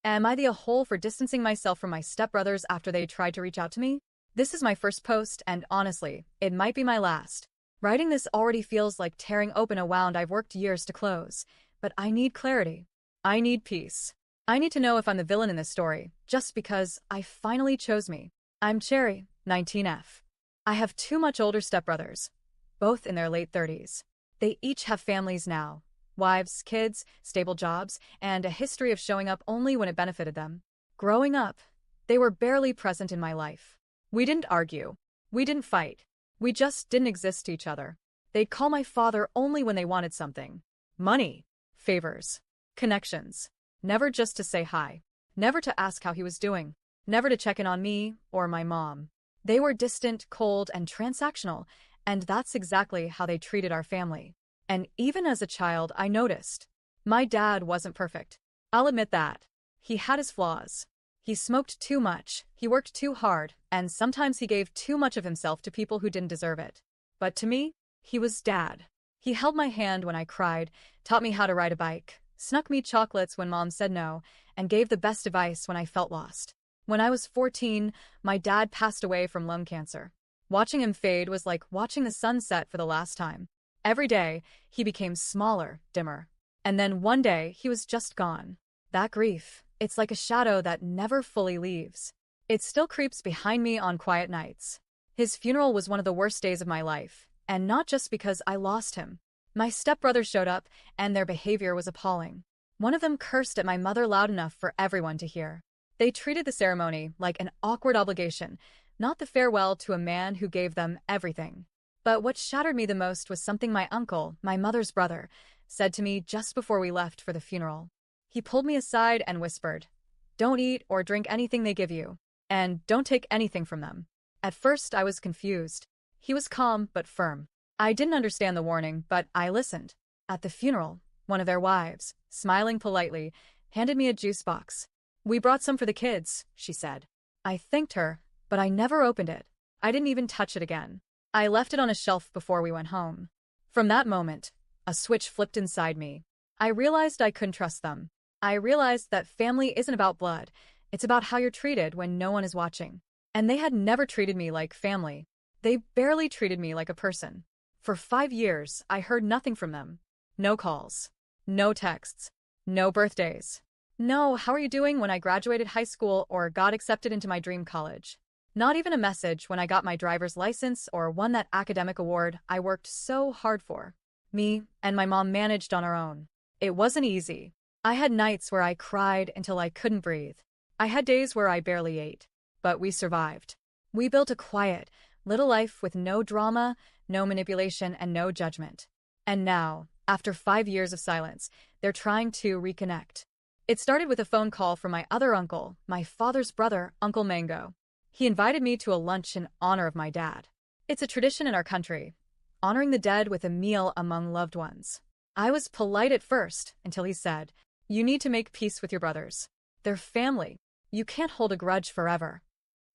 Am I the a-hole for distancing myself from my stepbrothers after they tried to reach out to me? This is my first post, and honestly, it might be my last. Writing this already feels like tearing open a wound I've worked years to close. But I need clarity. I need peace. I need to know if I'm the villain in this story, just because I finally chose me. I'm Cherry, 19F. I have two much older stepbrothers, both in their late 30s. They each have families now. Wives, kids, stable jobs, and a history of showing up only when it benefited them. Growing up, they were barely present in my life. We didn't argue. We didn't fight. We just didn't exist to each other. They'd call my father only when they wanted something. Money, favors, connections. Never just to say hi. Never to ask how he was doing. Never to check in on me or my mom. They were distant, cold, and transactional, and that's exactly how they treated our family. And even as a child, I noticed. My dad wasn't perfect. I'll admit that. He had his flaws. He smoked too much, he worked too hard, and sometimes he gave too much of himself to people who didn't deserve it. But to me, he was Dad. He held my hand when I cried, taught me how to ride a bike, snuck me chocolates when Mom said no, and gave the best advice when I felt lost. When I was 14, my dad passed away from lung cancer. Watching him fade was like watching the sun set for the last time. Every day, he became smaller, dimmer. And then one day, he was just gone. That grief, it's like a shadow that never fully leaves. It still creeps behind me on quiet nights. His funeral was one of the worst days of my life, and not just because I lost him. My stepbrothers showed up, and their behavior was appalling. One of them cursed at my mother loud enough for everyone to hear. They treated the ceremony like an awkward obligation, not the farewell to a man who gave them everything. But what shattered me the most was something my uncle, my mother's brother, said to me just before we left for the funeral. He pulled me aside and whispered, "Don't eat or drink anything they give you, and don't take anything from them." At first, I was confused. He was calm but firm. I didn't understand the warning, but I listened. At the funeral, one of their wives, smiling politely, handed me a juice box. "We brought some for the kids," she said. I thanked her, but I never opened it. I didn't even touch it again. I left it on a shelf before we went home. From that moment, a switch flipped inside me. I realized I couldn't trust them. I realized that family isn't about blood. It's about how you're treated when no one is watching. And they had never treated me like family. They barely treated me like a person. For 5 years, I heard nothing from them. No calls. No texts. No birthdays. No, "How are you doing?" when I graduated high school or got accepted into my dream college. Not even a message when I got my driver's license or won that academic award I worked so hard for. Me and my mom managed on our own. It wasn't easy. I had nights where I cried until I couldn't breathe. I had days where I barely ate. But we survived. We built a quiet, little life with no drama, no manipulation, and no judgment. And now, after 5 years of silence, they're trying to reconnect. It started with a phone call from my other uncle, my father's brother, Uncle Mango. He invited me to a lunch in honor of my dad. It's a tradition in our country, honoring the dead with a meal among loved ones. I was polite at first until he said, "You need to make peace with your brothers. They're family. You can't hold a grudge forever."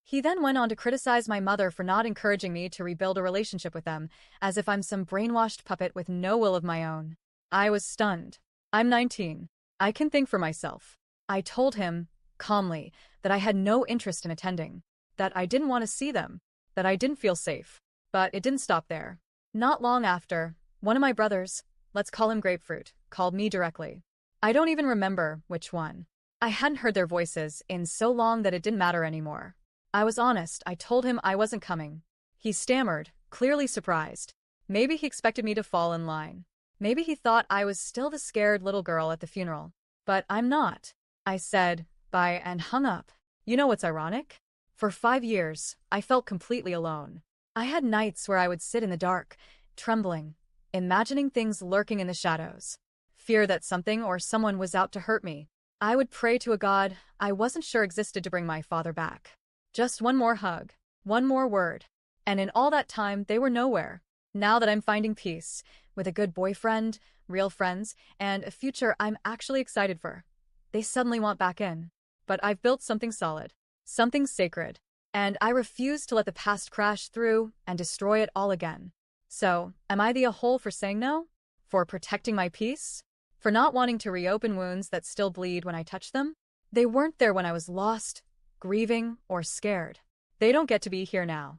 He then went on to criticize my mother for not encouraging me to rebuild a relationship with them, as if I'm some brainwashed puppet with no will of my own. I was stunned. I'm 19. I can think for myself. I told him, calmly, that I had no interest in attending, that I didn't want to see them, that I didn't feel safe. But it didn't stop there. Not long after, one of my brothers, let's call him Grapefruit, called me directly. I don't even remember which one. I hadn't heard their voices in so long that it didn't matter anymore. I was honest. I told him I wasn't coming. He stammered, clearly surprised. Maybe he expected me to fall in line. Maybe he thought I was still the scared little girl at the funeral. But I'm not. I said, "Bye," and hung up. You know what's ironic? For 5 years, I felt completely alone. I had nights where I would sit in the dark, trembling, imagining things lurking in the shadows. Fear that something or someone was out to hurt me. I would pray to a God I wasn't sure existed to bring my father back. Just one more hug, one more word. And in all that time, they were nowhere. Now that I'm finding peace, with a good boyfriend, real friends, and a future I'm actually excited for, they suddenly want back in. But I've built something solid, something sacred, and I refuse to let the past crash through and destroy it all again. So, am I the a-hole for saying no? For protecting my peace? For not wanting to reopen wounds that still bleed when I touch them? They weren't there when I was lost, grieving, or scared. They don't get to be here now.